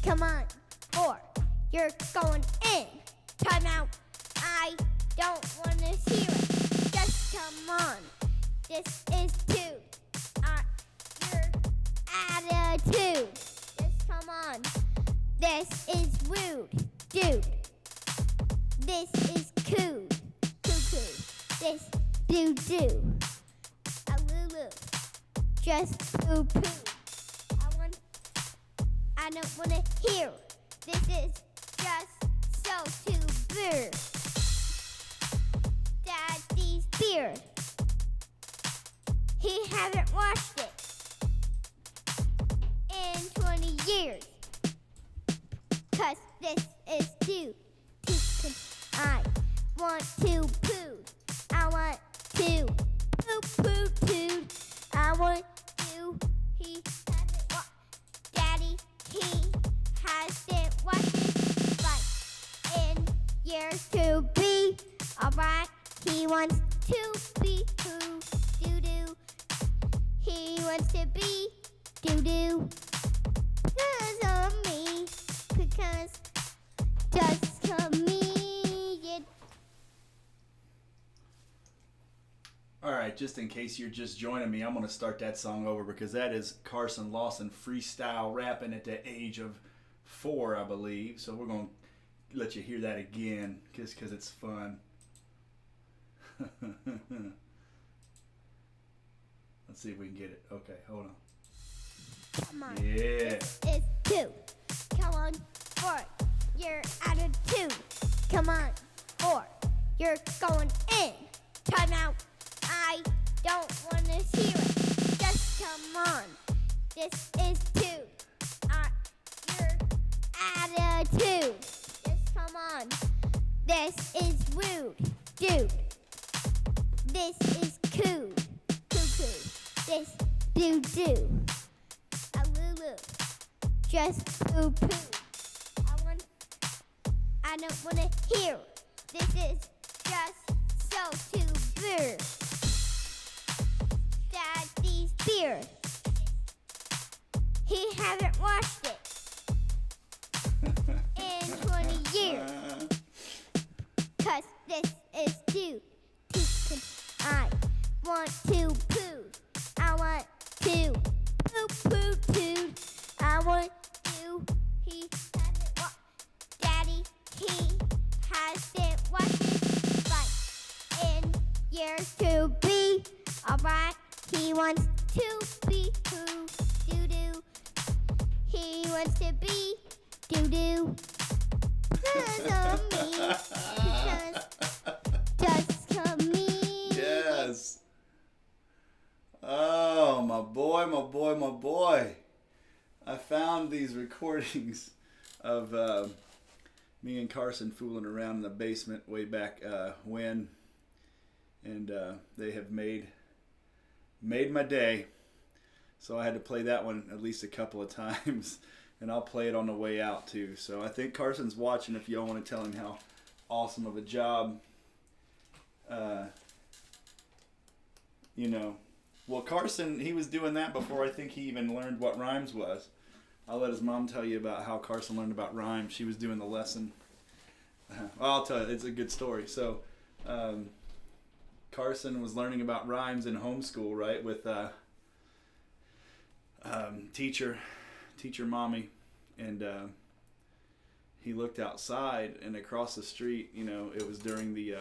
Come on, 4, you're going in. Time out, I don't want to hear it. Just come on, this is 2. Your attitude. Just come on, this is rude, dude. This is cool, cuckoo. This do-do. A lulu, just poo-poo. I don't wanna hear. This is just so too weird. Daddy's beard. He hasn't washed it in 20 years. 'Cause this is too. I want to poo. I want to poo. I want to. He hasn't washed. Daddy, he hasn't washed his butt in years to be. Alright, he wants to be poo. Doo-doo. He wants to be doo-doo. Because of me. Because just of me. Alright, just in case you're just joining me, I'm going to start that song over because that is Carson Lawson freestyle rapping at the age of 4, I believe. So we're going to let you hear that again just because it's fun. Let's see if we can get it. Okay, hold on. Come on. Yeah. This is 2. Come on, 4. You're out of 2. Come on, 4. You're going in. Time out. I don't want to hear it. Just come on. This is 2. Your attitude. Just come on. This is rude, dude. This is cool, cuckoo. This do-do. A lulu. Just poo-poo. I don't want to hear it. This is just so too weird. Daddy's beard. He hasn't washed it in 20 years. 'Cause this is too. I want to poo. I want to poo. I want to. He hasn't washed. Daddy, he hasn't washed his butt in years to be. Alright, he wants to be poo. Doo-doo. He wants to be doo-doo. Because of me. Because just of me. Yes. Oh, my boy. I found these recordings of me and Carson fooling around in the basement way back when. And they have made my day. So I had to play that one at least a couple of times. And I'll play it on the way out too. So I think Carson's watching if y'all want to tell him how awesome of a job, Well, Carson, he was doing that before I think he even learned what rhymes was. I'll let his mom tell you about how Carson learned about rhymes. She was doing the lesson. Well, I'll tell you, it's a good story. So, Carson was learning about rhymes in homeschool, right, with teacher mommy, and he looked outside, and across the street, it was during the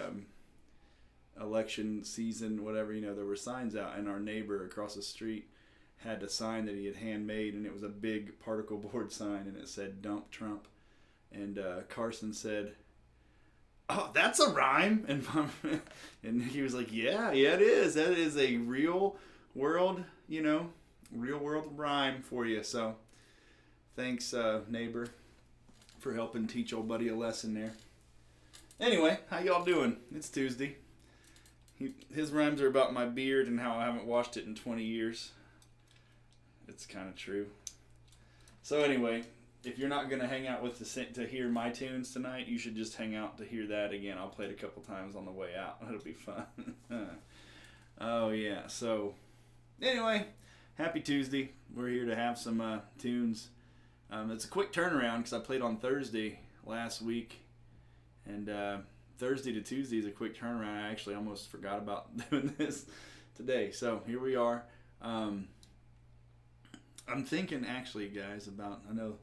election season, whatever, there were signs out, and our neighbor across the street had a sign that he had handmade, and it was a big particle board sign, and it said "Dump Trump," and Carson said, "Oh, that's a rhyme," and he was like, yeah, it is. That is a real world, real world rhyme for you. So, thanks, neighbor, for helping teach old buddy a lesson there. Anyway, how y'all doing? It's Tuesday. His rhymes are about my beard and how I haven't washed it in 20 years. It's kind of true. So anyway, if you're not going to hang out with to hear my tunes tonight, you should just hang out to hear that again. I'll play it a couple times on the way out. It'll be fun. Oh yeah. So anyway, happy Tuesday. We're here to have some tunes It's a quick turnaround because I played on Thursday last week, and Thursday to Tuesday is a quick turnaround. I actually almost forgot about doing this today, so here we are. I'm thinking actually, guys, about, I know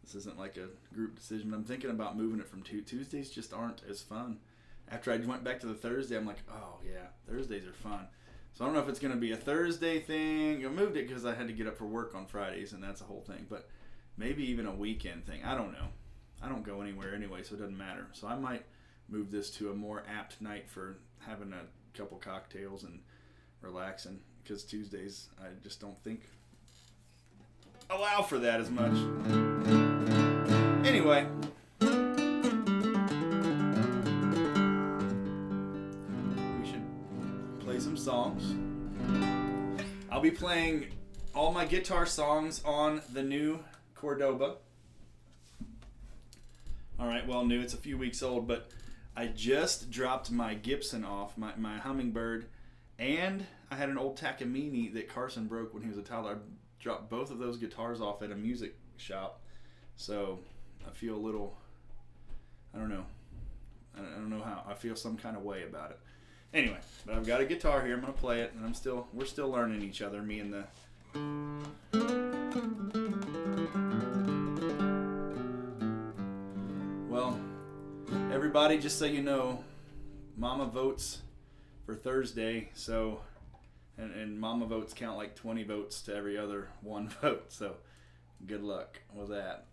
this isn't like a group decision, but I'm thinking about moving it from Tuesdays just aren't as fun. After I went back to the Thursday, I'm like, oh yeah, Thursdays are fun. So I don't know if it's going to be a Thursday thing. I moved it because I had to get up for work on Fridays, and that's a whole thing. But maybe even a weekend thing. I don't know. I don't go anywhere anyway, so it doesn't matter. So I might move this to a more apt night for having a couple cocktails and relaxing, because Tuesdays I just don't think allow for that as much. Anyway. Some songs. I'll be playing all my guitar songs on the new Cordoba. Alright, well, new, it's a few weeks old, but I just dropped my Gibson off, my Hummingbird, and I had an old Takamine that Carson broke when he was a toddler. I dropped both of those guitars off at a music shop, so I feel a little, I don't know how, I feel some kind of way about it. Anyway, but I've got a guitar here. I'm gonna play it, and we're still learning each other. Me and the. Well, everybody, just so you know, Mama votes for Thursday. So, and Mama votes count like 20 votes to every other one vote. So, good luck with that.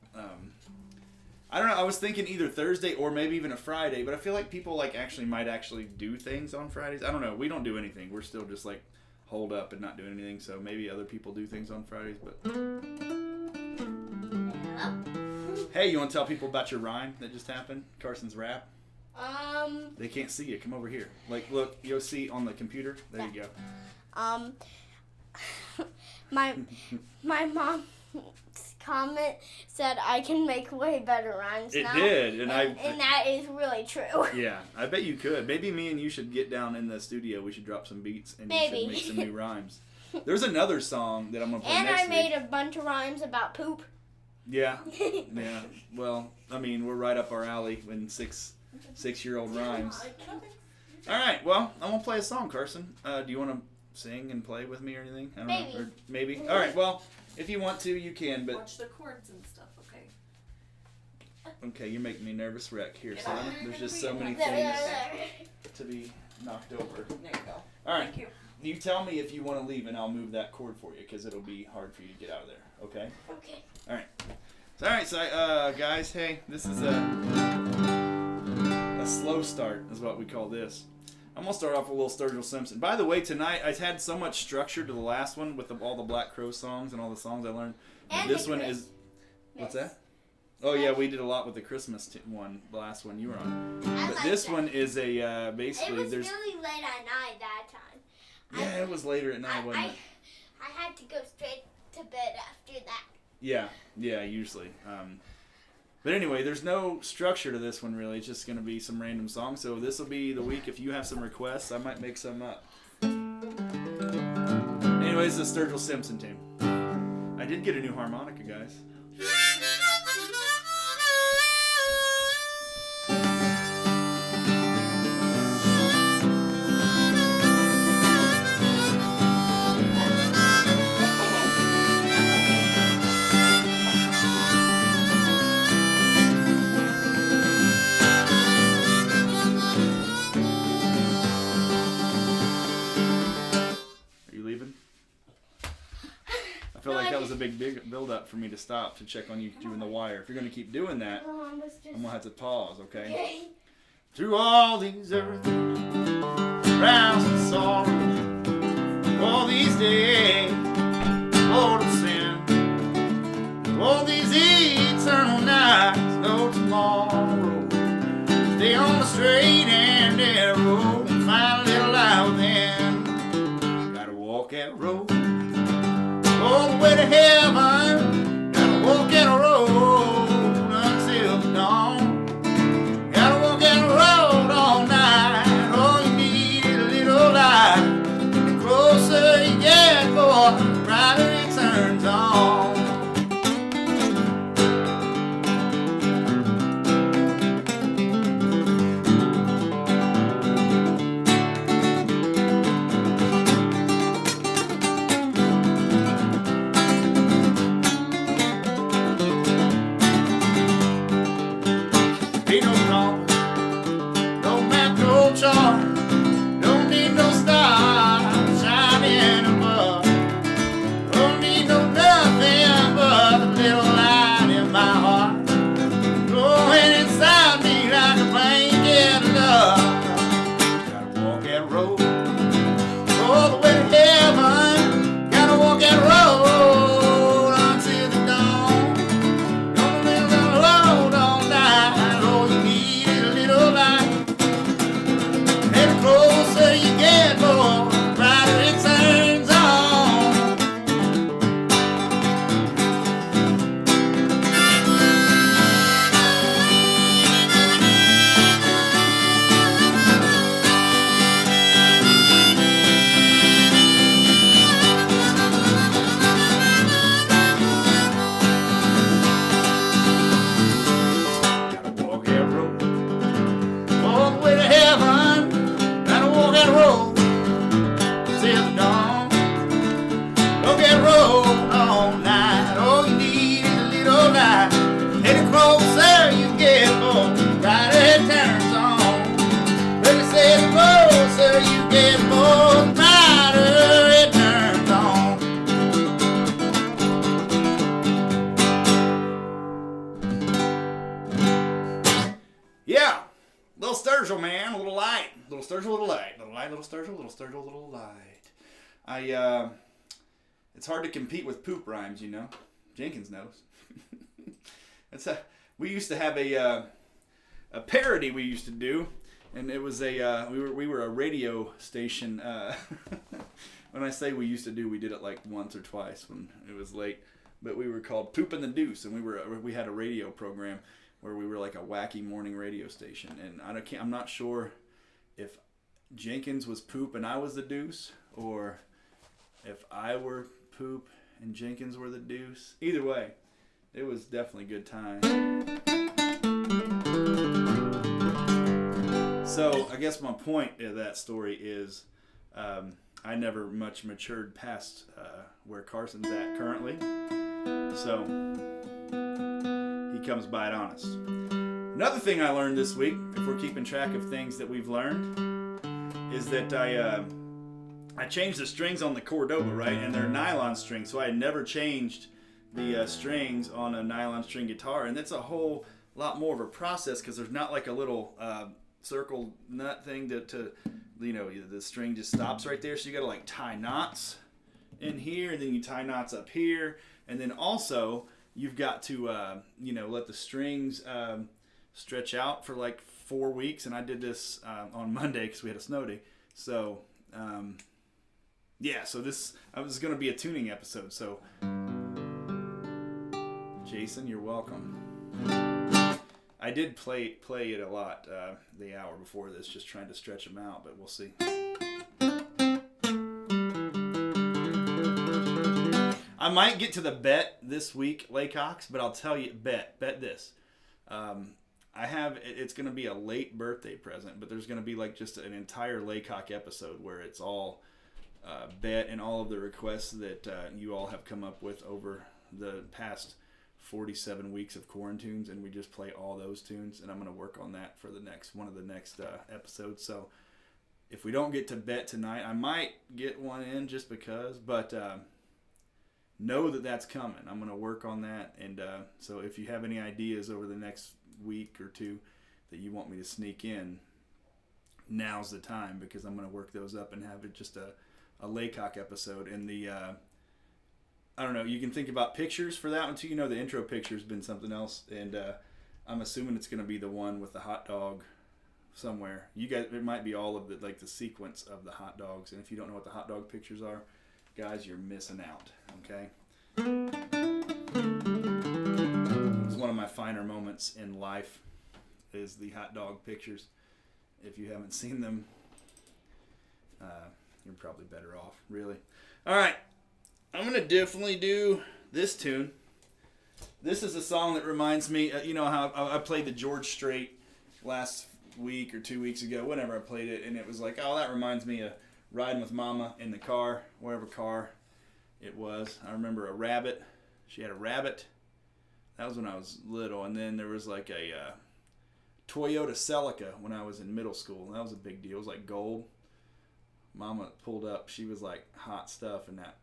I don't know. I was thinking either Thursday or maybe even a Friday, but I feel like people might actually do things on Fridays. I don't know. We don't do anything. We're still just like holed up and not doing anything. So maybe other people do things on Fridays. But hey, you want to tell people about your rhyme that just happened? Carson's rap. They can't see you. Come over here. Like, look, you'll see on the computer. There you go. My mom comment said I can make way better rhymes now. It did, and that is really true. Yeah, I bet you could. Maybe me and you should get down in the studio. We should drop some beats and you should make some new rhymes. There's another song that I'm gonna play and next I made week. a bunch of rhymes about poop. Yeah, yeah. Well, I mean, we're right up our alley in six-year-old rhymes. All right. Well, I'm gonna play a song, Carson. Do you want to sing and play with me or anything? I don't know. Or maybe. All right. Well. If you want to, you can, but... Watch the chords and stuff, okay? Okay, you're making me nervous wreck here, son. There's just so many things to be knocked over. There you go. All right. Thank you. You tell me if you want to leave, and I'll move that cord for you, because it'll be hard for you to get out of there, okay? Okay. All right. So, guys, hey, this is a slow start is what we call this. I'm going to start off with a little Sturgill Simpson. By the way, tonight I had so much structure to the last one with all the Black Crow songs and all the songs I learned. And this one is... What's that? Oh, yeah, we did a lot with the Christmas one, the last one you were on. But this one is a, basically... It was really late at night that time. Yeah, it was later at night, wasn't it? I had to go straight to bed after that. Yeah, usually. But anyway, there's no structure to this one, really. It's just going to be some random songs. So this will be the week. If you have some requests, I might make some up. Anyways, the Sturgill Simpson tune. I did get a new harmonica, guys. A big build up for me to stop to check on you doing the wire. If you're going to keep doing that, I'm going to have to pause, okay? Through all these earth rounds of sorrow, all these days, Lord of sin, all these eternal nights, no tomorrow, stay on the straight and narrow and find a little light within. Gotta walk that road all the way to heaven, gotta walk that road until the dawn. Gotta walk that road all night, all you need is a little light. The closer you get, boy, the brighter it turns on. Any closer you get, boy, brighter it turns on. Really say the closer you get, boy, the brighter it turns on. Yeah, little Sturgill, man, a little light, little Sturgill, little light, little light, little Sturgill, little Sturgill, little light. It's hard to compete with poop rhymes, you know. Jenkins knows. We used to have a parody we used to do, and it was we were a radio station. When I say we used to do, we did it like once or twice when it was late. But we were called Poop and the Deuce, and we had a radio program where we were like a wacky morning radio station. And I'm not sure if Jenkins was Poop and I was the Deuce, or if I were Poop and Jenkins were the Deuce. Either way, it was definitely a good time. So I guess my point of that story is I never much matured past where Carson's at currently. So he comes by it honest. Another thing I learned this week, if we're keeping track of things that we've learned, is that I changed the strings on the Cordoba, right? And they're nylon strings, so I had never changed the strings on a nylon string guitar, and that's a whole lot more of a process because there's not like a little circle nut thing to the string just stops right there, so you got to like tie knots in here, and then you tie knots up here, and then also you've got to let the strings stretch out for like 4 weeks, and I did this on Monday because we had a snow day. So so this was going to be a tuning episode. So Jason, you're welcome. I did play it a lot the hour before this, just trying to stretch them out, but we'll see. I might get to the bet this week, Laycox, but I'll tell you, bet this. It's going to be a late birthday present, but there's going to be like just an entire Laycock episode where it's all bet and all of the requests that you all have come up with over the past 47 weeks of Quarantunes, and we just play all those tunes, and I'm going to work on that for one of the next episodes. So if we don't get to bet tonight, I might get one in just because, but know that that's coming. I'm going to work on that, and so if you have any ideas over the next week or two that you want me to sneak in, now's the time, because I'm going to work those up and have it just a Laycock episode. And the I don't know, you can think about pictures for that one too. The intro picture's been something else, and I'm assuming it's going to be the one with the hot dog somewhere. You guys, it might be all of the sequence of the hot dogs, and if you don't know what the hot dog pictures are, guys, you're missing out. Okay. It's one of my finer moments in life is the hot dog pictures. If you haven't seen them, you're probably better off, really. All right. I'm going to definitely do this tune. This is a song that reminds me, how I played the George Strait last week or 2 weeks ago, whenever I played it, and it was like, oh, that reminds me of riding with Mama in the car, wherever car it was. I remember a rabbit. She had a rabbit. That was when I was little, and then there was like a Toyota Celica when I was in middle school, and that was a big deal. It was like gold. Mama pulled up. She was like hot stuff in that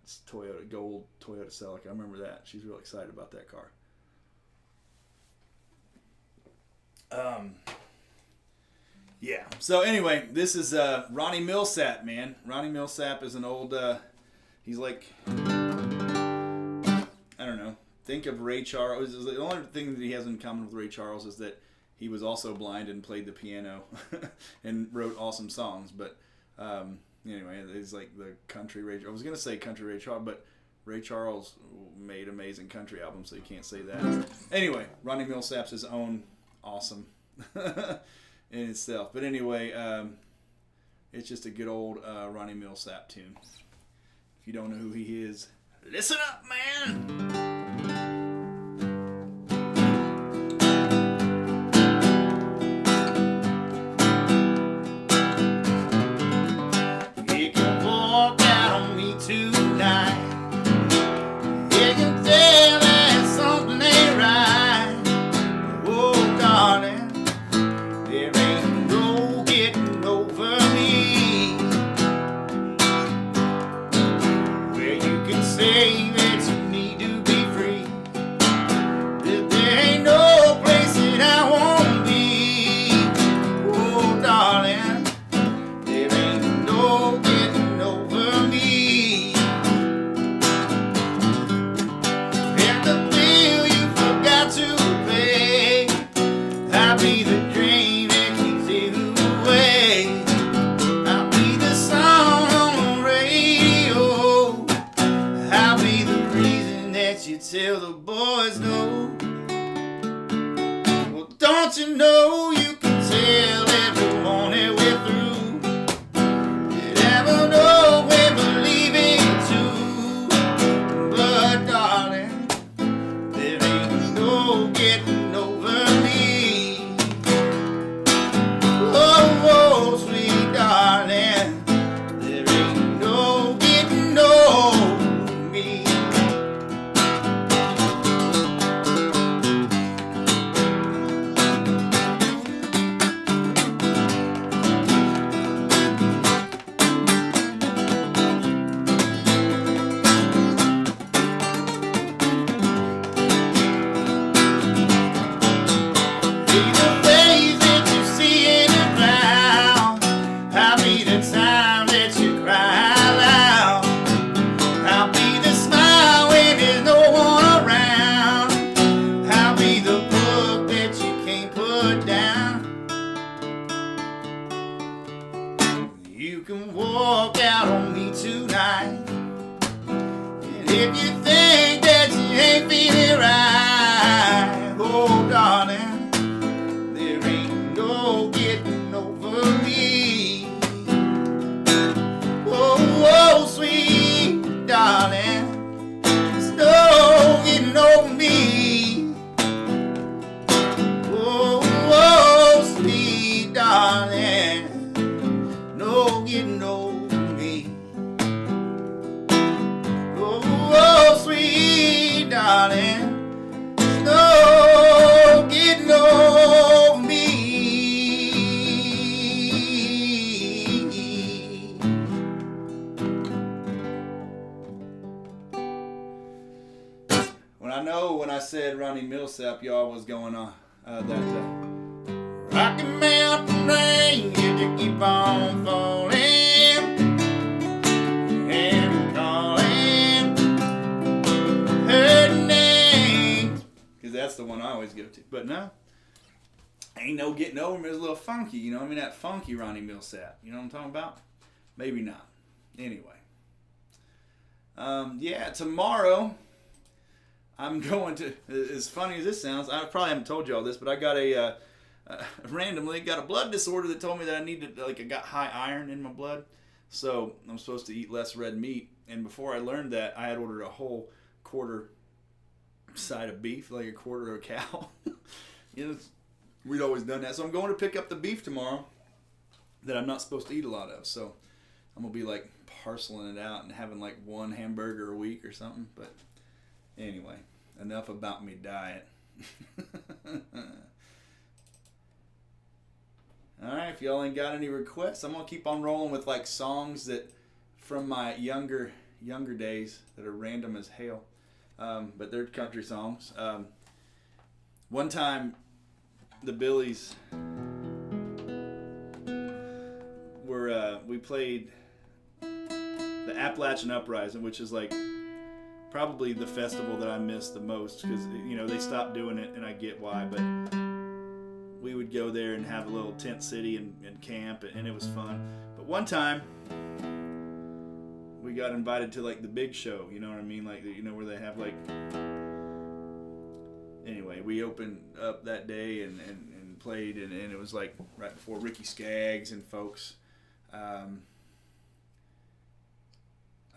gold Toyota Celica. I remember that. She's real excited about that car. Yeah. So anyway, this is Ronnie Milsap, man. Ronnie Milsap is an old. He's like, I don't know. Think of Ray Charles. The only thing that he has in common with Ray Charles is that he was also blind and played the piano and wrote awesome songs. But anyway, it's like the country Ray. I was gonna say country Ray Charles, but Ray Charles made amazing country albums, so you can't say that. Anyway, Ronnie Milsap's his own awesome in itself. But anyway, it's just a good old Ronnie Milsap tune. If you don't know who he is, listen up, man. be the dream that keeps you away. I'll be the song on the radio. I'll be the reason that you tell the boys no. Well, don't you know you can tell everyone that we're through? That ever know when believing too. But darling, there ain't no getting over me. Oh, sweet darling, there ain't no getting over me. Be the face that you see in the crowd. I'll be the time that you cry loud. I'll be the smile when there's no one around. I'll be the book that you can't put down. You can walk out on me tonight. And if you think that you ain't feeling right, oh darling, there ain't no getting over me. Oh, sweet darling, there's no getting over me. Oh, sweet darling, no getting over me. Oh, sweet darling, no getting over me. When I said Ronnie Millsap, y'all was going on that. Rocky Mountain rain, you to keep on falling and calling her name. Because that's the one I always go to. But no, ain't no getting over me. It's a little funky, you know what I mean? That funky Ronnie Millsap. You know what I'm talking about? Maybe not. Anyway. Yeah, tomorrow I'm going to, as funny as this sounds, I probably haven't told you all this, but I got randomly got a blood disorder that told me that I got high iron in my blood. So I'm supposed to eat less red meat. And before I learned that, I had ordered a whole quarter side of beef, like a quarter of a cow. We'd always done that. So I'm going to pick up the beef tomorrow that I'm not supposed to eat a lot of. So I'm going to be like parceling it out and having like one hamburger a week or something. But anyway, enough about me diet. Alright, if y'all ain't got any requests, I'm going to keep on rolling with like songs that from my younger days that are random as hell. But they're country songs. One time, the Billies were, we played the Appalachian Uprising, which is like probably the festival that I miss the most because, they stopped doing it and I get why, but we would go there and have a little tent city and camp and it was fun. But one time, we got invited to like the big show, you know what I mean? Like, where they have like, anyway, we opened up that day and played and it was like right before Ricky Skaggs and folks. I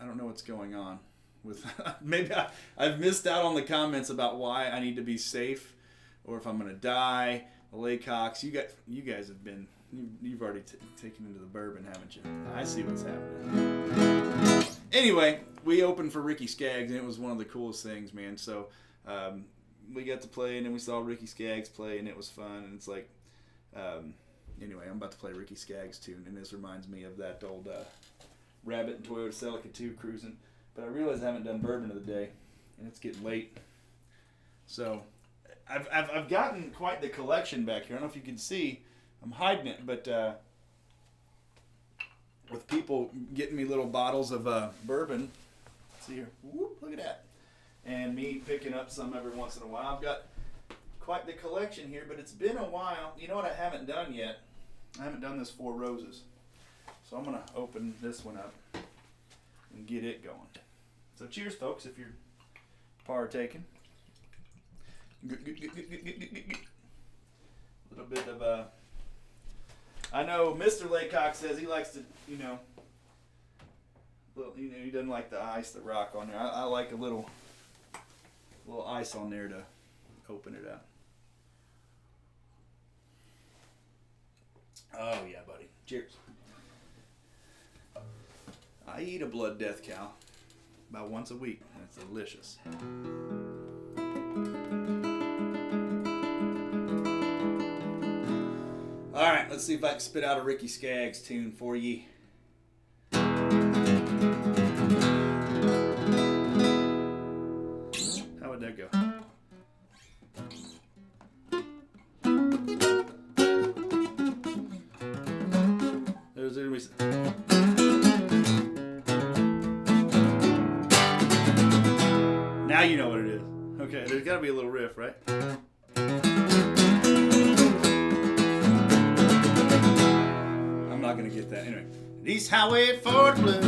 don't know what's going on with, maybe I've missed out on the comments about why I need to be safe or if I'm going to die. The Laycocks, you guys have been, you've already taken into the bourbon, haven't you? I see what's happening. Anyway, we opened for Ricky Skaggs, and it was one of the coolest things, man. So we got to play, and then we saw Ricky Skaggs play, and it was fun. And it's like, anyway, I'm about to play Ricky Skaggs tune, and this reminds me of that old Rabbit and Toyota Celica 2 cruising. But I realize I haven't done bourbon of the day, and it's getting late. So I've gotten quite the collection back here. I don't know if you can see. I'm hiding it, but with people getting me little bottles of bourbon. See here. Whoop, look at that. And me picking up some every once in a while. I've got quite the collection here, but it's been a while. You know what I haven't done yet? I haven't done this 4 roses. So I'm going to open this one up and get it going. So cheers, folks, if you're partaking. A little bit of I know Mr. Laycock says he likes to, he doesn't like the ice, the rock on there. I like a little ice on there to open it up. Oh yeah, buddy. Cheers. I eat a blood death cow about once a week. That's delicious. All right, let's see if I can spit out a Ricky Skaggs tune for ye. How would that go? There's gonna be. Now you know what it is. Okay, there's got to be a little riff, right? I'm not gonna get that anyway. East Highway 4 Blue.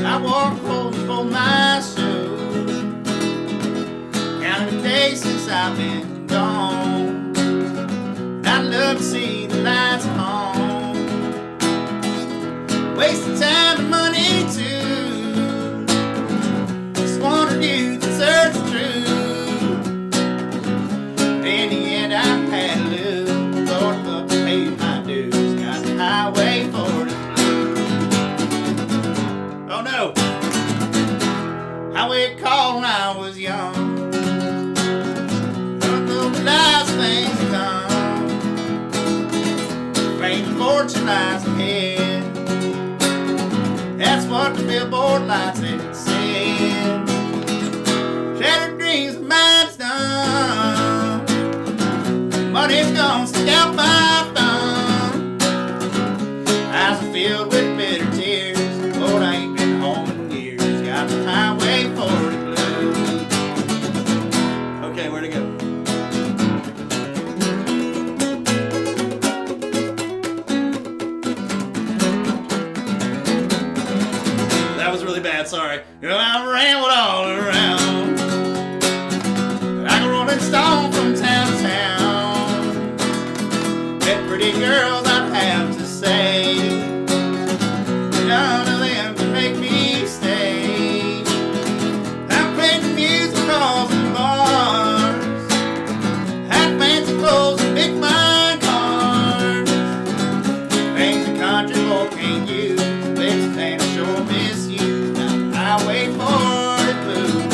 I walk home for my shoes. Counting the days since I've been gone. I'd love to see the lights home. Wasting time and money too. Just wanted you to search through. In the end, I had to lose. Lord, love to pay my dues. Got the highway 40 blue. Oh no! Highway called when I was young. Don't know the last things come. Fame and fortune lies ahead. That's what the billboard lights had said. Shattered dreams of mine's done. Money's gone, stick out my thumb. Eyes are filled with bitter tears. Lord, I ain't been home in years. Got the highway 40 blue. Okay, where'd it go? That was really bad, sorry. Well, I rambled all around. Like a rolling stone from town to town. Met pretty girls, I'd have to say. None of them can make me stay. I played the music halls and bars. Had fancy clothes and big fine cars. Things the country boy can't use. Bitch, ain't I sure miss you. Highway 40 blue.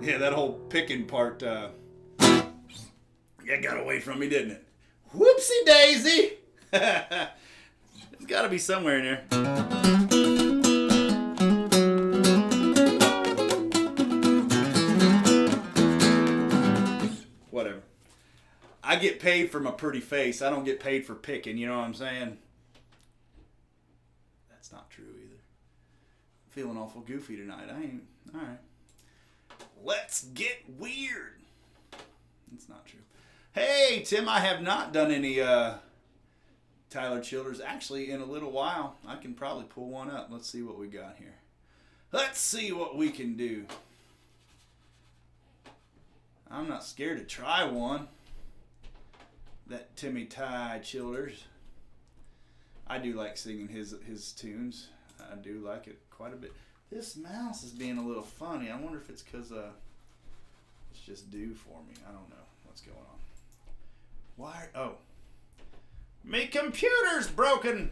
Yeah, that whole picking part, that got away from me, didn't it? Whoopsie daisy! It's got to be somewhere in there. Whatever. I get paid for my pretty face. I don't get paid for picking, you know what I'm saying? That's not true either. I'm feeling awful goofy tonight. I ain't. Alright. Let's get weird. That's not true. Hey, Tim, I have not done any Tyler Childers. Actually, in a little while, I can probably pull one up. Let's see what we got here. Let's see what we can do. I'm not scared to try one. That Timmy Ty Childers. I do like singing his tunes. I do like it quite a bit. This mouse is being a little funny. I wonder if it's because it's just due for me. I don't know what's going on. Why? Oh. My computer's broken.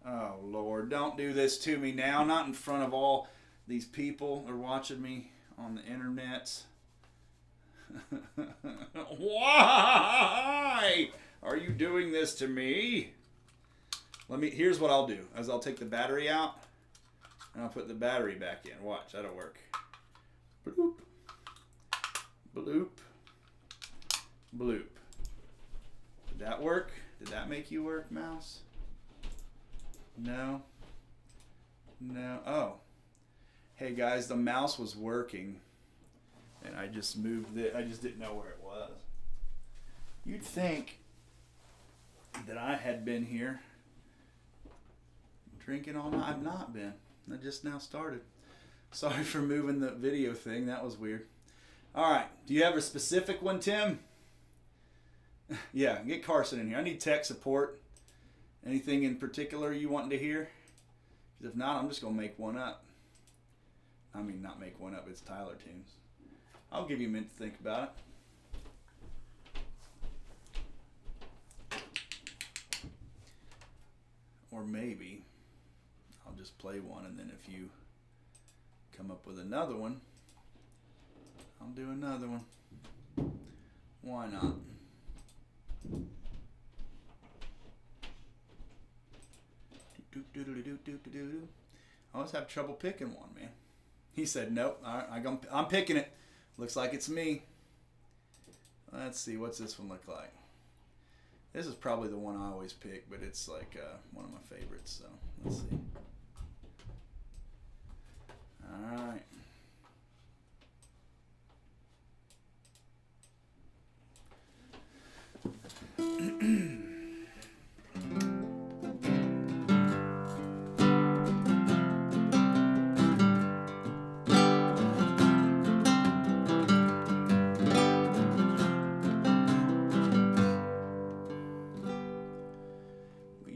Oh, Lord. Don't do this to me now. Not in front of all these people are watching me on the internet. Why are you doing this to me? Here's what I'll do, is I'll take the battery out and I'll put the battery back in. Watch, that'll work. Bloop. Bloop. Bloop. Did that work? Did that make you work, mouse? No. No. Oh. Hey guys, the mouse was working. And I just moved it. I just didn't know where it was. You'd think that I had been here drinking all night. I've not been. I just now started. Sorry for moving the video thing. That was weird. All right. Do you have a specific one, Tim? Yeah, get Carson in here. I need tech support. Anything in particular you want to hear? Because if not, I'm just going to make one up. I mean, not make one up. It's Tyler Tunes. I'll give you a minute to think about it. Or maybe I'll just play one, and then if you come up with another one, I'll do another one. Why not? I always have trouble picking one, man. He said, nope, all right, I'm picking it. Looks like it's me. Let's see, what's this one look like? This is probably the one I always pick, but it's like one of my favorites, so let's see. All right.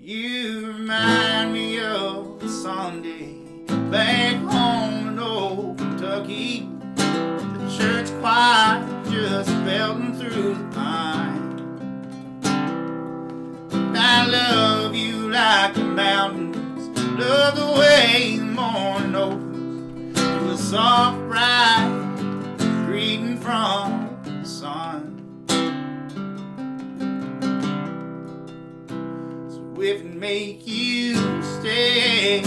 You remind me of a Sunday back home in old Kentucky. The church choir just belting through the pine. I love you like the mountains, love the way the morning opens to a soft bright greeting from the sun. If it make you stay,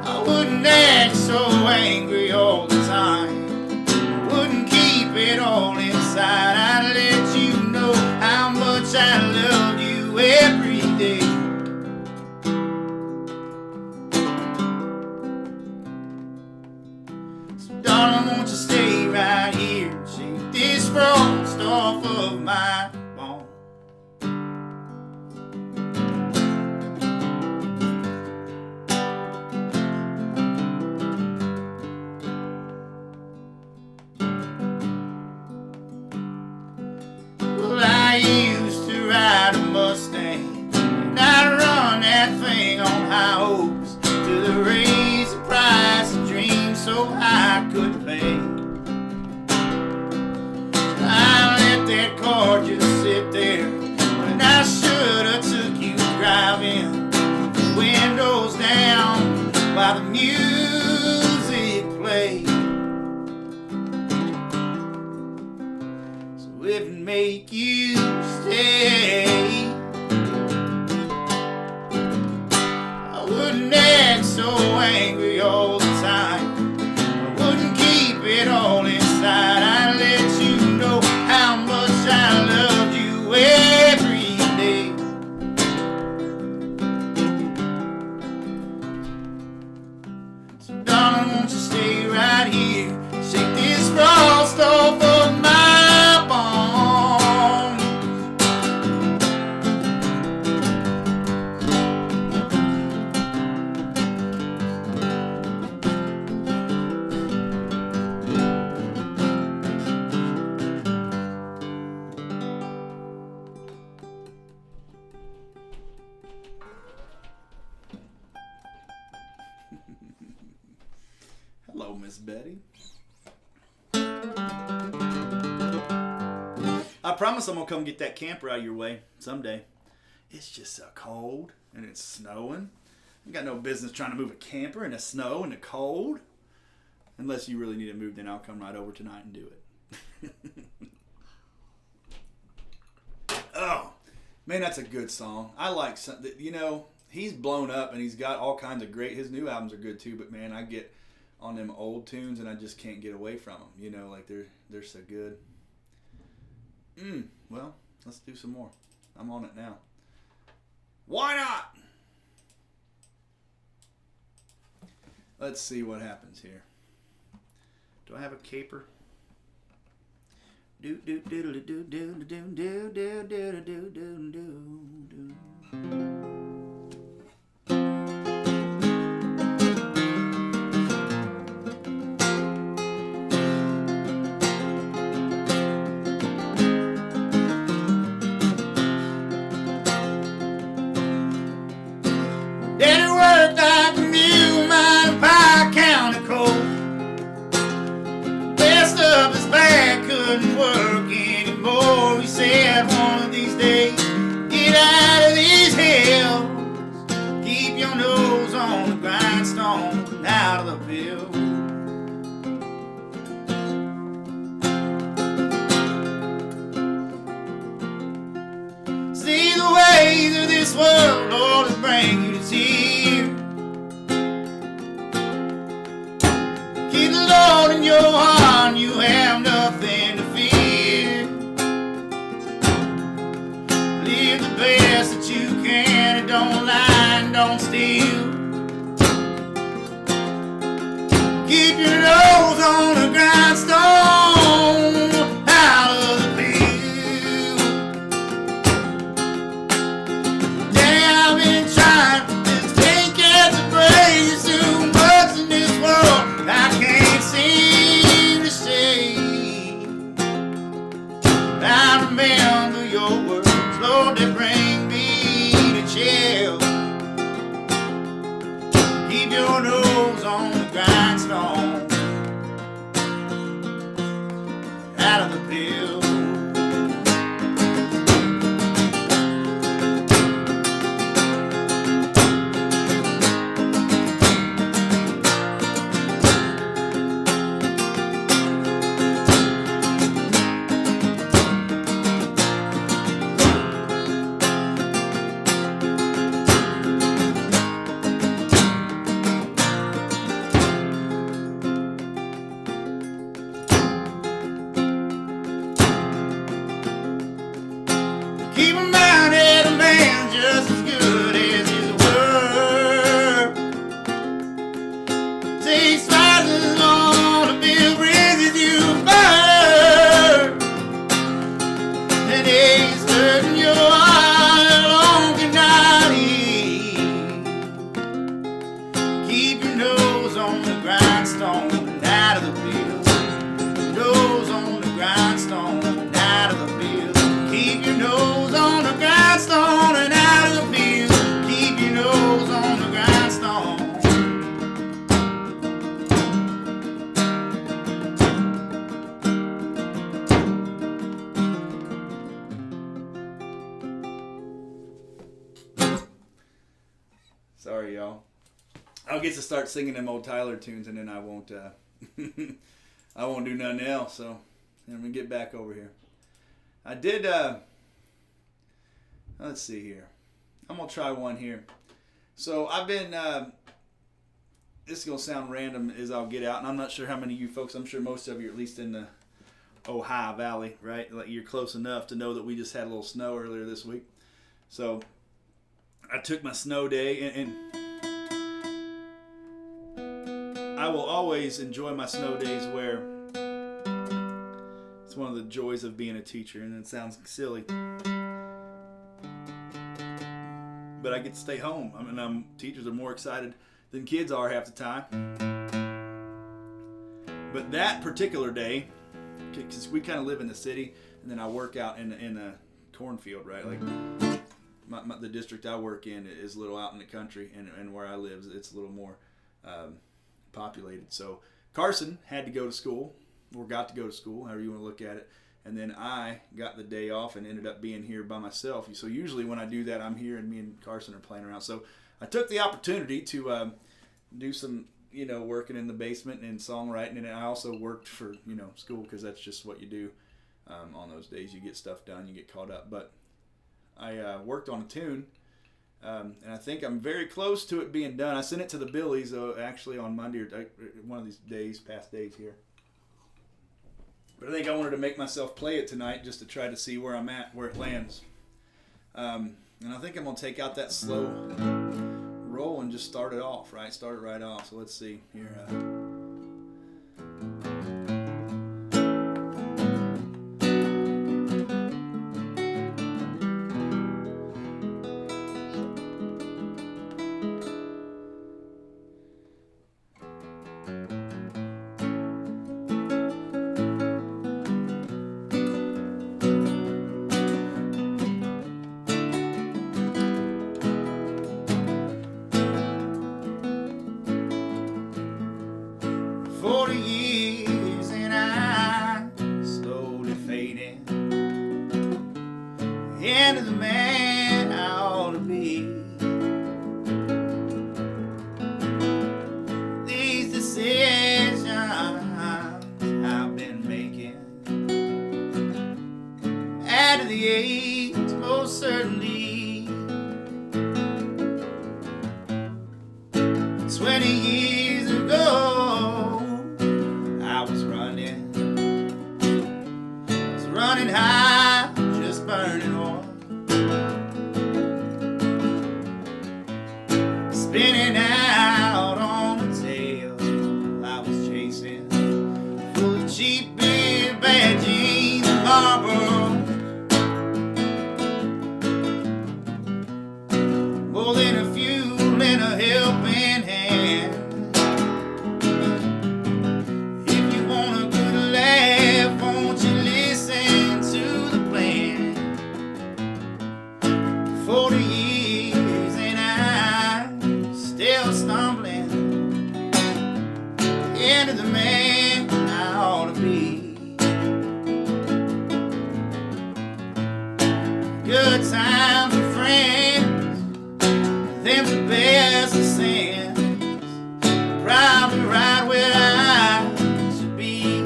I wouldn't act so angry all the time. I wouldn't keep it all inside. I'd let you know how much I love you every day. So darling, won't you stay right here and shake this frost off of my bones? I used to ride a Mustang, and I'd run that thing on high hopes till they raised the price of dreams so I could pay. I let that car just sit there when I should have took you driving, windows down while the music played. If it make you stay, I wouldn't act so angry all the time. I wouldn't keep it all inside. I'd let you know how much I loved you every day. So darling, won't you stay right here, shake this frost off of my bones. Hello, Miss Betty. I promise I'm gonna come get that camper out of your way someday. It's just so cold and it's snowing. I got no business trying to move a camper in the snow and the cold. Unless you really need it moved, then I'll come right over tonight and do it. Oh, man, that's a good song. I like something. You know, he's blown up and he's got all kinds of great. His new albums are good too. But man, I get on them old tunes, and I just can't get away from them. You know, like they're so good. Well, let's do some more. I'm on it now. Why not? Let's see what happens here. Do I have a caper? Do do do do do do do do do do do do do. Daddy worked like a mule mine in Pike County coal. Best of his back couldn't work anymore. He said one of these days, get out of these hills. Keep your nose on the grindstone and out of the field. See the ways of this world, Lord, will bring you to tears. Keep the Lord in your heart, you have nothing to fear. Live the best that you can, and don't lie and don't steal. Keep your nose on the grindstone, out of the field. Daddy, I've been trying, just can't catch a break. There's too much in this world I can't seem to shake. I remember your words, Lord, that bring me to chill. Keep your nose on the grindstone, out of the field. Keep in mind that a man's just as good as his word. Takes twice as long to build bridges you burn. And he's hurting your heart long cannot heal. Keep your nose on the grindstone and out of the field. Nose on the grindstone and out of the field. Keep your nose on the grindstone and out of the field. Keep your nose on the grindstone. Sorry, y'all. I'll get to start singing them old Tyler tunes, and then I won't. I won't do nothing else. So let me get back over here. I did. Let's see here. I'm gonna try one here. So I've been. This is gonna sound random as I'll get out, and I'm not sure how many of you folks. I'm sure most of you, are at least in the Ohio Valley, right? Like you're close enough to know that we just had a little snow earlier this week. So I took my snow day, and I will always enjoy my snow days where it's one of the joys of being a teacher, and it sounds silly, but I get to stay home. I mean, teachers are more excited than kids are half the time. But that particular day, because we kind of live in the city, and then I work out in a cornfield, right? Like the district I work in is a little out in the country, and where I live, it's a little more populated. So Carson had to go to school, or got to go to school, however you want to look at it. And then I got the day off and ended up being here by myself. So usually when I do that, I'm here and me and Carson are playing around. So I took the opportunity to do some, working in the basement and songwriting. And I also worked for, school, because that's just what you do on those days. You get stuff done, you get caught up. But I worked on a tune And I think I'm very close to it being done. I sent it to the Billies actually on Monday or one of these past days here. But I think I wanted to make myself play it tonight just to try to see where I'm at, where it lands. And I think I'm going to take out that slow roll and just start it off, right? Start it right off. So let's see here. 40 years and I'm slowly fading into the man I ought to be. These decisions I've been making at the age most certainly 20 years ago. Running high, just burning oil, spinning out on the tail I was chasing, full of cheap big bad jeans and Marlboro, more than a fuel and a helping hand. If you want a good laugh, won't you listen to the plan? 40 years and I'm still stumbling into the man I ought to be. Good times with friends, them's the best of sins. Probably right where I should be.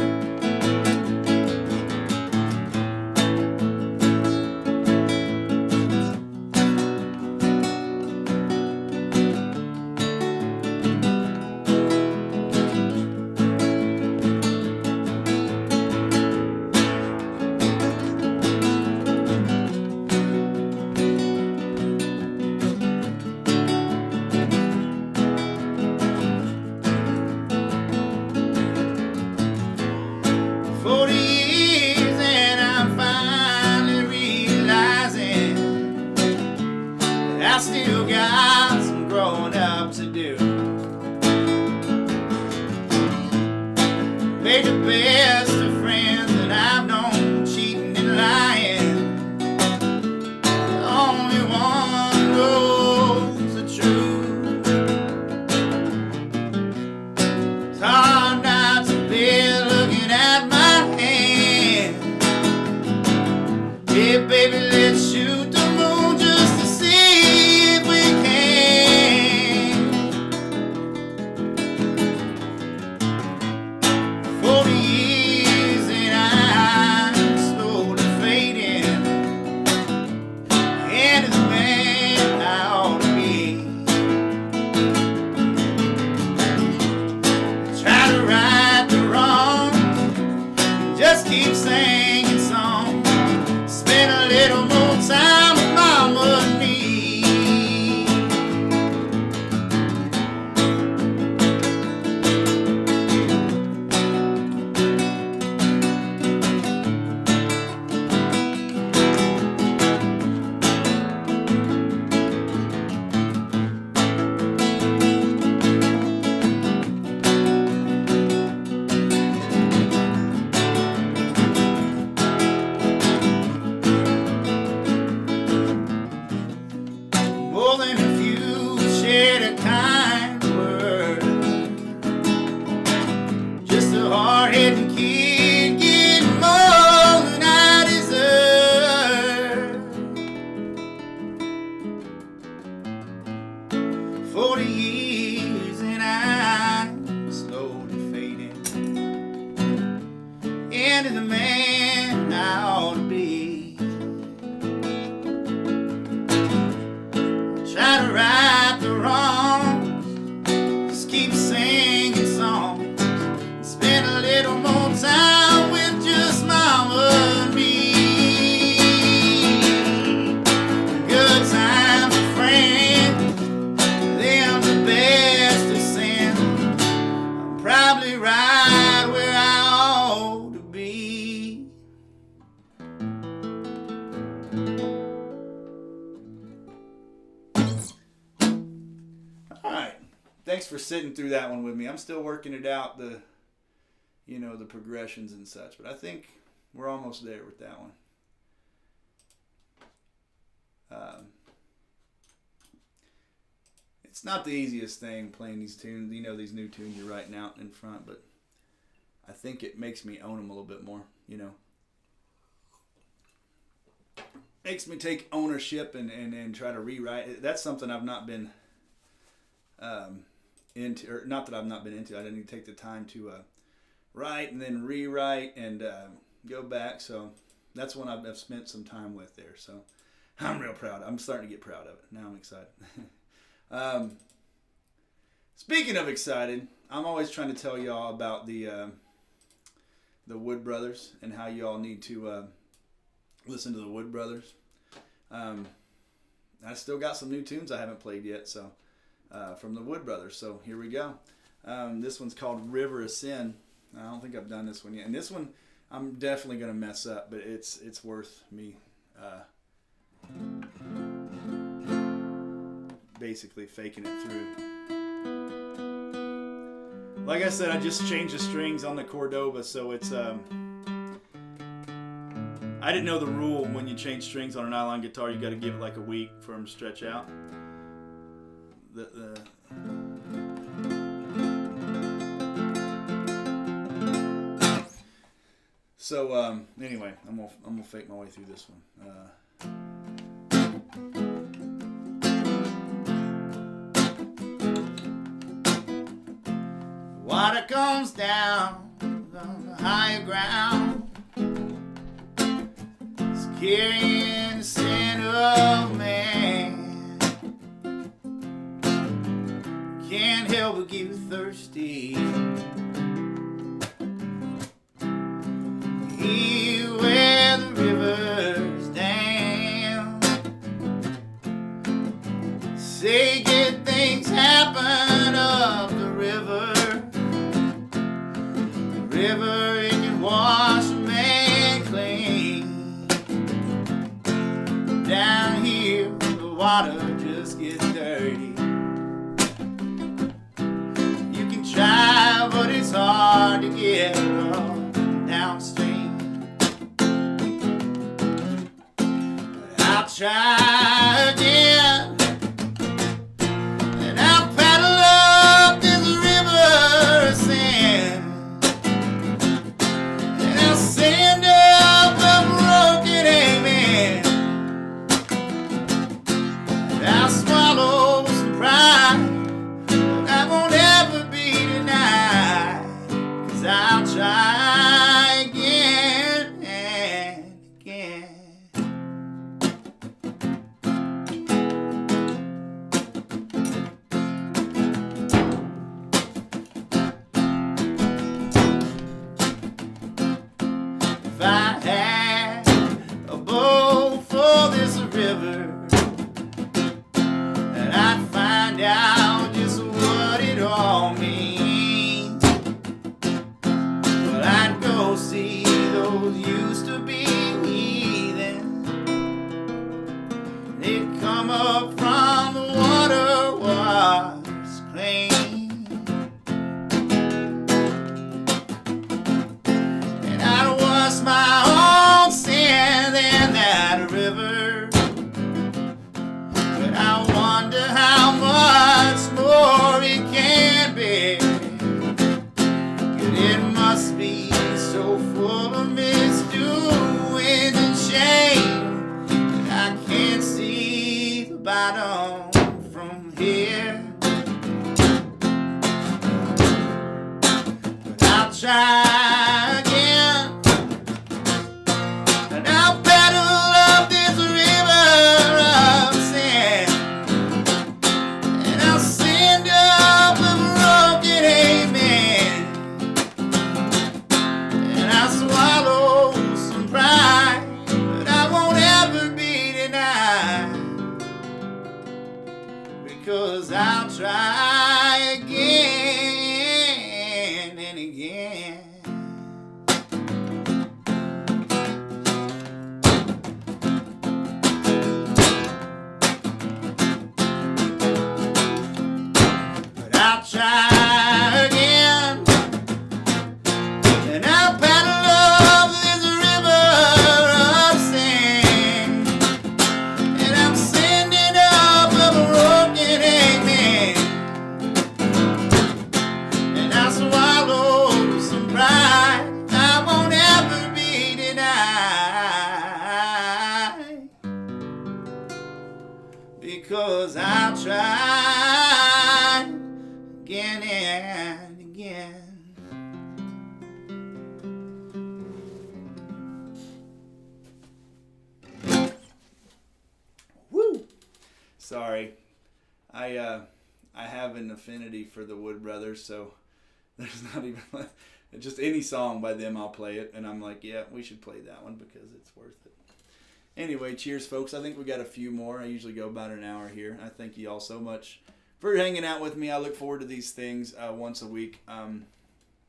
I still got some growing up to do. Made the best of friends that I've known, cheating and lying. The only one knows the truth. It's hard not to be looking at my hand. Yeah, baby, let's shoot the moon just to see. 40 years and I'm slowly fading into the man I ought to be. Try to right the wrong, just keep singing songs. Spend a little more time with mama and me. More than a few shared a kind word. Just a hard-headed kid getting more than I deserve. 40 years and I'm slowly fading into the man I ought to be. Try thanks for sitting through that one with me. I'm still working it out, the progressions and such, but I think we're almost there with that one. It's not the easiest thing playing these tunes, these new tunes you're writing out in front, but I think it makes me own them a little bit more, Makes me take ownership and try to rewrite. That's something I've not been into, or not that I've not been into. I didn't even take the time to write and then rewrite and go back. So that's one I've spent some time with there. So I'm real proud. I'm starting to get proud of it. Now I'm excited. Speaking of excited, I'm always trying to tell y'all about the Wood Brothers and how y'all need to listen to the Wood Brothers. I still got some new tunes I haven't played yet, so from the Wood Brothers. So here we go. This one's called River of Sin. I don't think I've done this one yet, and this one I'm definitely gonna mess up, but it's worth me basically faking it through. Like I said, I just changed the strings on the Cordova, so it's I didn't know the rule when you change strings on a nylon guitar, you got to give it like a week for them to stretch out. So anyway, I'm gonna fake my way through this one. Water comes down on the higher ground, it's carrying the sin of man. Can't help but get thirsty. Here where the river's dammed, say good things happen up the river. River, it can wash a man clean. Down here, the water just gets dirty. You can try, but it's hard to get up downstream. But I'll try again, and I'll paddle up this river of sin. Send up a broken amen. I'll swallow some pride, but I won't ever be denied. 'Cause I'll try again and again. If I had a bow for this river, and I'd find out just what it all means. Well, I'd go see those used to be heathen. They'd come up from the water was clean. My own sin in that river, but I wonder how much more it can be. 'Cause it must be so full of misdoings and shame that I can't see the bottom from here. But I'll try again. I'll paddle up this river of sin, and I'll send up a broken amen, and I'll swallow some pride, but I won't ever be denied, because I'll try again and again. I'll try because I'll try again and again. Woo! Sorry, I have an affinity for the Wood Brothers, so there's not even just any song by them I'll play it, and I'm like, yeah, we should play that one because it's worth it. Anyway, cheers, folks. I think we got a few more. I usually go about an hour here. I thank you all so much for hanging out with me. I look forward to these things once a week.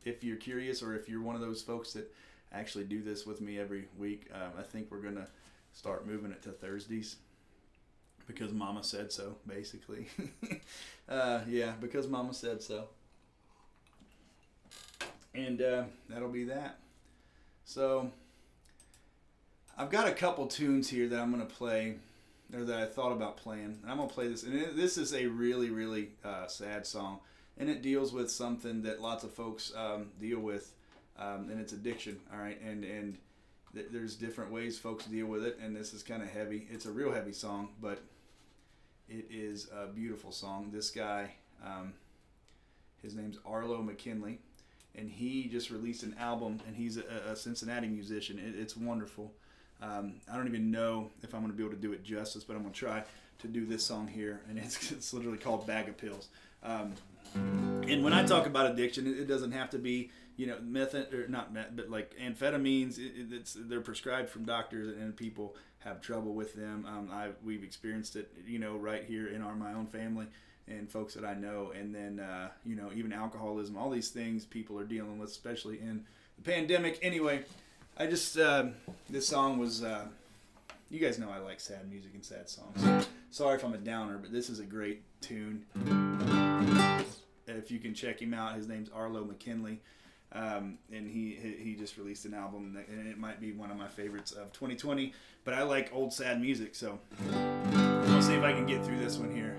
If you're curious, or if you're one of those folks that actually do this with me every week, I think we're gonna start moving it to Thursdays. Because Mama said so, basically. Yeah, because Mama said so. And that'll be that. So, I've got a couple tunes here that I'm going to play, or that I thought about playing. And I'm going to play this. And this is a really, really sad song. And it deals with something that lots of folks deal with, and it's addiction, all right? And there's different ways folks deal with it, and this is kind of heavy. It's a real heavy song, but it is a beautiful song. This guy, his name's Arlo McKinley, and he just released an album, and he's a Cincinnati musician. It's wonderful. I don't even know if I'm going to be able to do it justice, but I'm going to try to do this song here, and it's literally called Bag of Pills. And when I talk about addiction, it doesn't have to be, meth, or not meth, but like amphetamines. They're prescribed from doctors, and people have trouble with them. We've experienced it, right here in my own family and folks that I know. And then, even alcoholism, all these things people are dealing with, especially in the pandemic. Anyway, I just, this song was, you guys know I like sad music and sad songs. Sorry if I'm a downer, but this is a great tune. If you can check him out, his name's Arlo McKinley. And he just released an album, and it might be one of my favorites of 2020. But I like old sad music, so I'll see if I can get through this one here.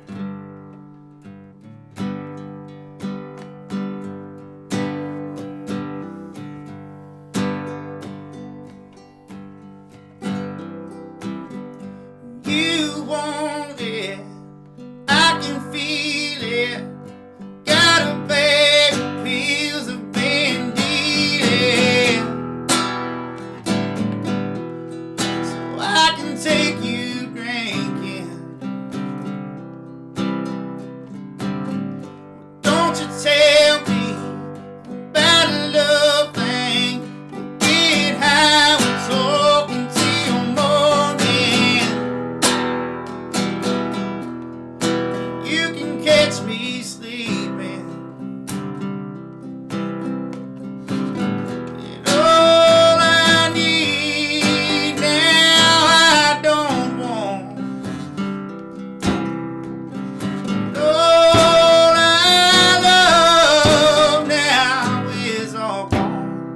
You want it, I can feel it. Got a bag of pills I've been dealing, so I can take you drinking. Don't you tell me about a love thing. We'll get high, we're talking till morning. You can catch me sleeping. And all I need now, I don't want. And all I love now is all gone.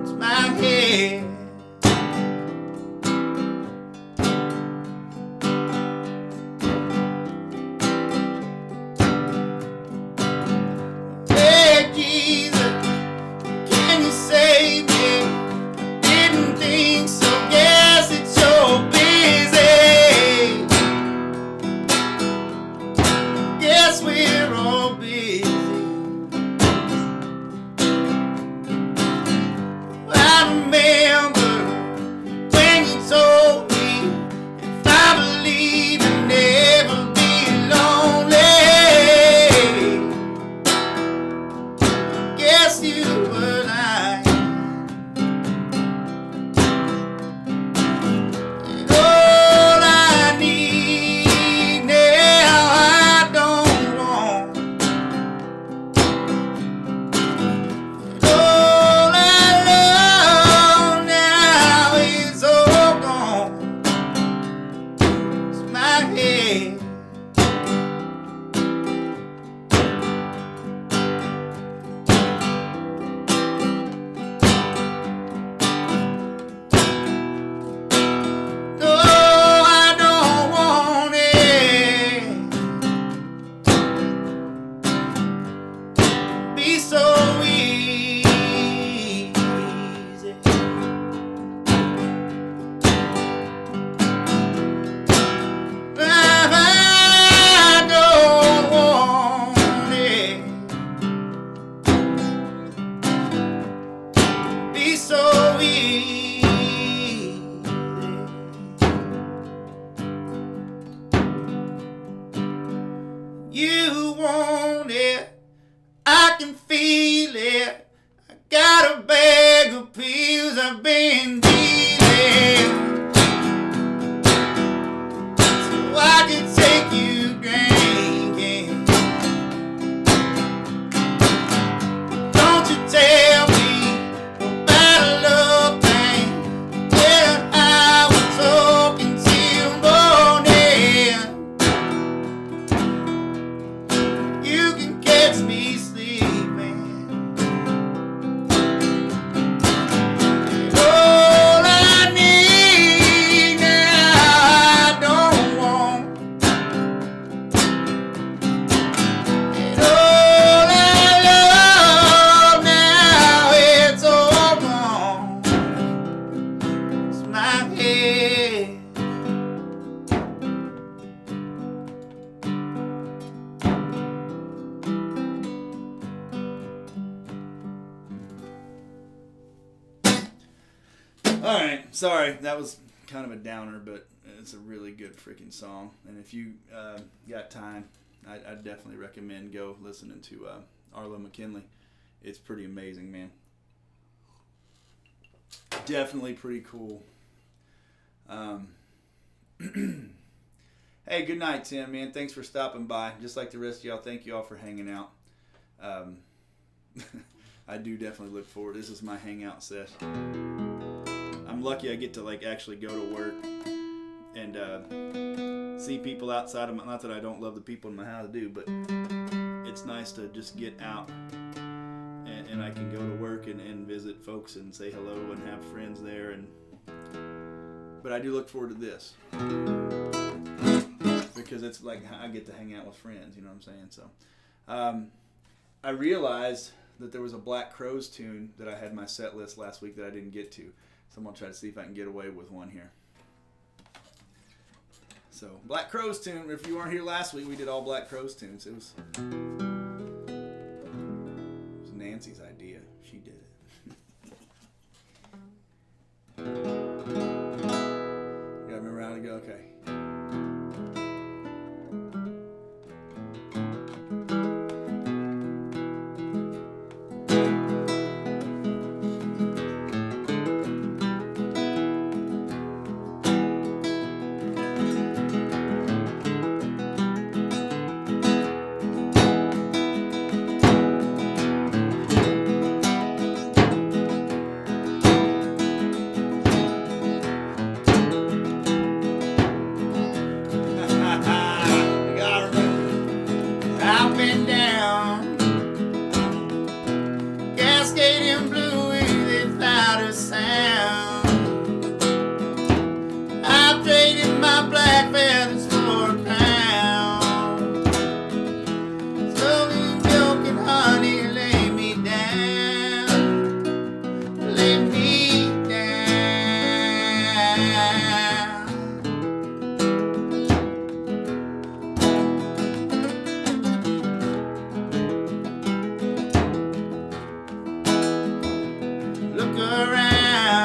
It's my head. Hey, Jesus, can you save me? Didn't think so. Guess it's so busy. Guess we're all busy. I remember when you told me if I believe I'll never be lonely. Guess you were lying. And all I need now, I don't want. And all I You want it, I can feel it. I got a bag of pills I've been dealing, so I can take you drinking. Don't you tell me about a love thing. Well, I was talking till morning. You can catch me sleeping. And all I need now, I don't want. And all I love now, it's all gone. It's my head. Alright, sorry, that was kind of a downer, but it's a really good freaking song. And if you got time, I'd definitely recommend go listening to Arlo McKinley. It's pretty amazing, man. Definitely pretty cool. Hey, good night, Tim, man. Thanks for stopping by. Just like the rest of y'all, thank you all for hanging out. I do definitely look forward. This is my hangout session. I'm lucky I get to like actually go to work and see people outside of my, not that I don't love the people in my house, I do, but it's nice to just get out and I can go to work and visit folks and say hello and have friends there. But I do look forward to this because it's like I get to hang out with friends, you know what I'm saying? So I realized that there was a Black Crowes tune that I had in my set list last week that I didn't get to. So I'm going to try to see if I can get away with one here. So, Black Crowes tune. If you weren't here last week, we did all Black Crowes tunes. It was Nancy's idea. She did it. You gotta remember how to go? Okay. I've been down, cascading blue with without a sound. I've traded my black feathers for a pound. Slowly milk and honey lay me down, lay me down. Look around.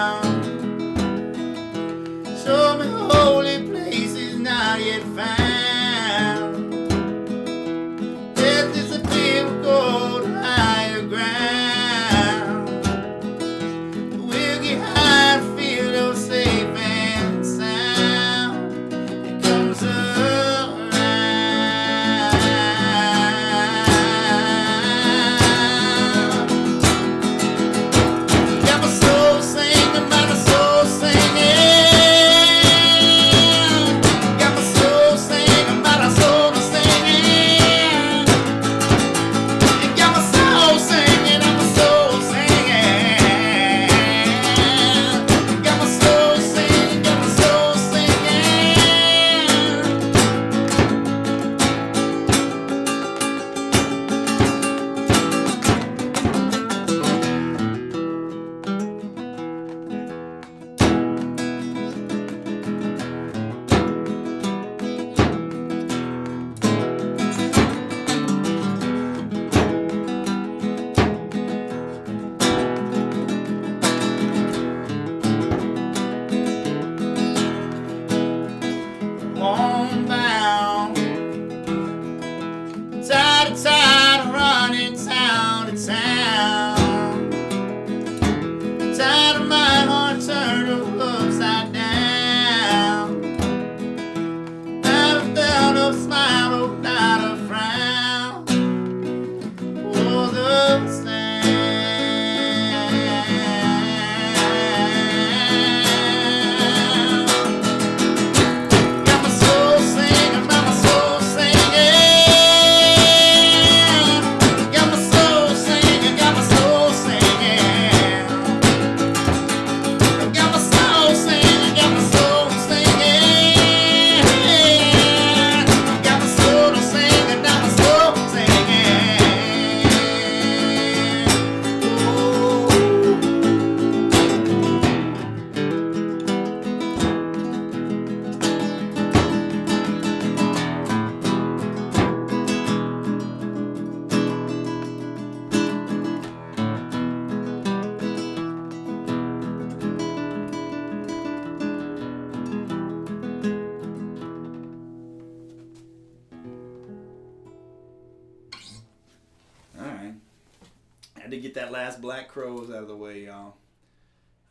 that last Black Crowes out of the way, y'all.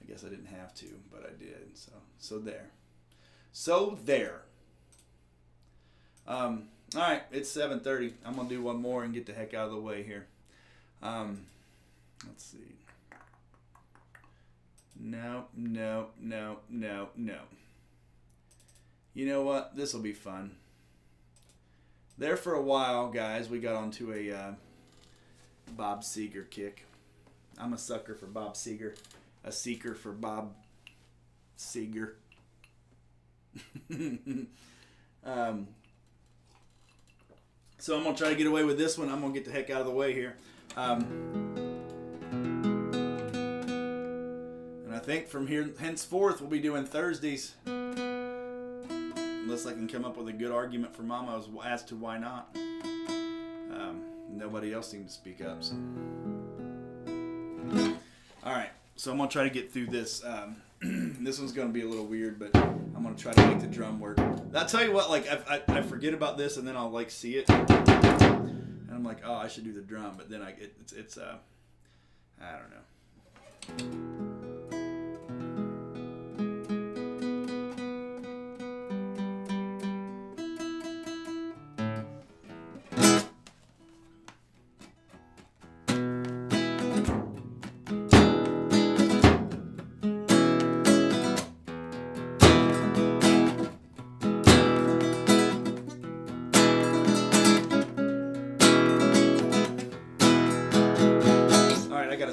I guess I didn't have to, but I did. So there. So there. All right, it's 7:30. I'm gonna do one more and get the heck out of the way here. Let's see. No. You know what? This will be fun. There for a while, guys, we got onto a Bob Seger kick. I'm a sucker for Bob Seger. A seeker for Bob Seger. So I'm going to try to get away with this one. I'm going to get the heck out of the way here. And I think from here henceforth we'll be doing Thursdays. Unless I can come up with a good argument for Mama as to why not. Nobody else seemed to speak up. So. Alright, so I'm going to try to get through this. This one's going to be a little weird, but I'm going to try to make the drum work. I'll tell you what, like I forget about this and then I'll like see it. And I'm like, oh, I should do the drum, but then I don't know.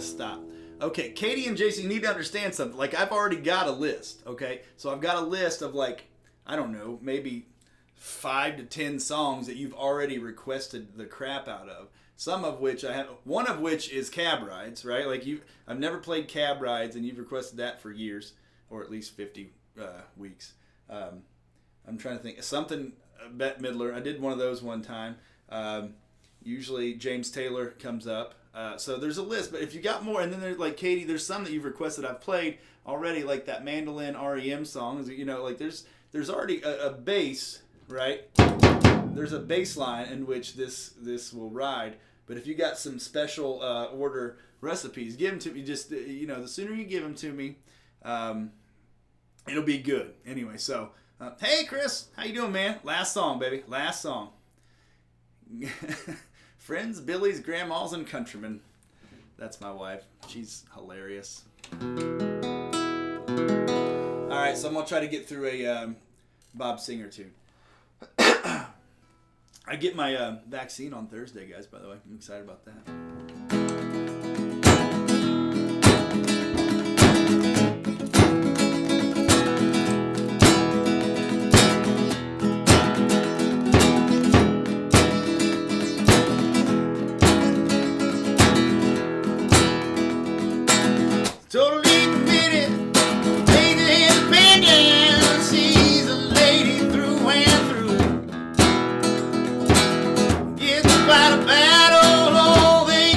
Stop. Okay, Katie and Jason, you need to understand something. Like, I've already got a list, okay? So I've got a list of, like, I don't know, maybe 5 to 10 songs that you've already requested the crap out of. Some of which I have, one of which is Cab Rides, right? Like, I've never played Cab Rides, and you've requested that for years, or at least 50 weeks. I'm trying to think. Something, Bette Midler, I did one of those one time. Usually James Taylor comes up. So there's a list, but if you got more, and then there's like Katie, there's some that you've requested I've played already, like that mandolin REM song. You know, like there's already a bass, right? There's a bass line in which this will ride. But if you got some special order recipes, give them to me. Just the sooner you give them to me, it'll be good. Anyway, so hey Chris, how you doing, man? Last song, baby. Last song. Friends, Billies, Grandmas, and Countrymen. That's my wife. She's hilarious. Alright, so I'm going to try to get through a Bob Singer tune. I get my vaccine on Thursday, guys, by the way. I'm excited about that. Totally committed, major independent. She's a lady through and through. Gets to fight a battle all they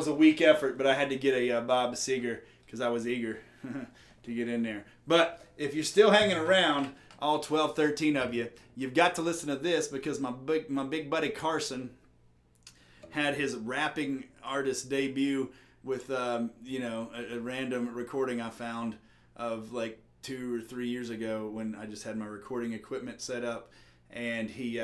was a weak effort, but I had to get a Bob Seger because I was eager to get in there. But if you're still hanging around, all 12, 13 of you, you've got to listen to this because my big buddy Carson had his rapping artist debut with a random recording I found of like 2 or 3 years ago when I just had my recording equipment set up, and he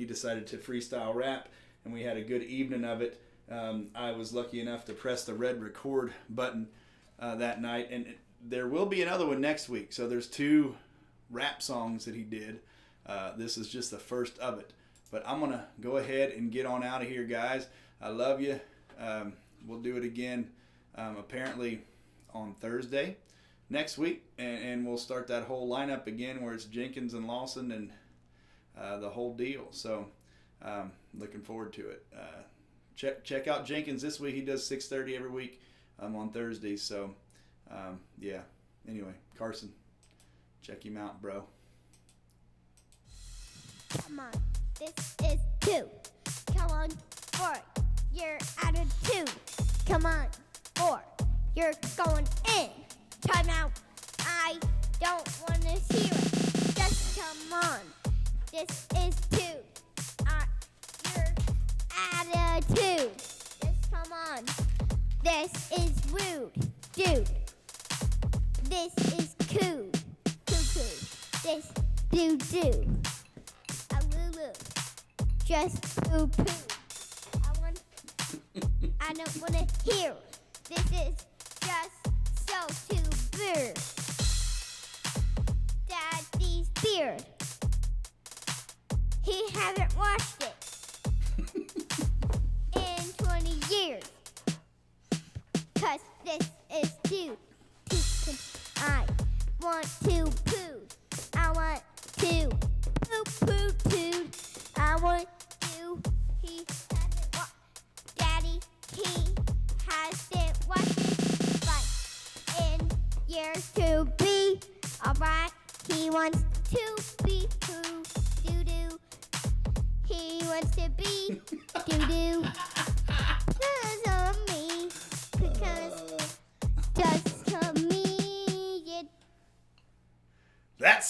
decided to freestyle rap, and we had a good evening of it. I was lucky enough to press the red record button that night, and there will be another one next week. So there's 2 rap songs that he did. This is just the first of it. But I'm going to go ahead and get on out of here, guys. I love you. We'll do it again apparently on Thursday next week, and we'll start that whole lineup again where it's Jenkins and Lawson and the whole deal. So looking forward to it. Check out Jenkins this week. He does 6:30 every week on Thursdays. So yeah. Anyway, Carson, check him out, bro. Come on, this is 2. Come on, 4, you're at a 2. Come on, 4, you're going in. Time out, I don't want to hear it. Just come on, this is 2. You're at a 2. Just come on, this is rude, dude. This is cool, cuckoo. This do. Just poo poo. I don't wanna hear. This is just so too weird. Daddy's beard. He hasn't washed it in 20 years. 'Cause this is too. I want to poo. I want to poo poo poo. I want to. He hasn't washed. Daddy, he hasn't washed it. But in years to be, alright, he wants to be poo doo doo. He wants to be doo doo.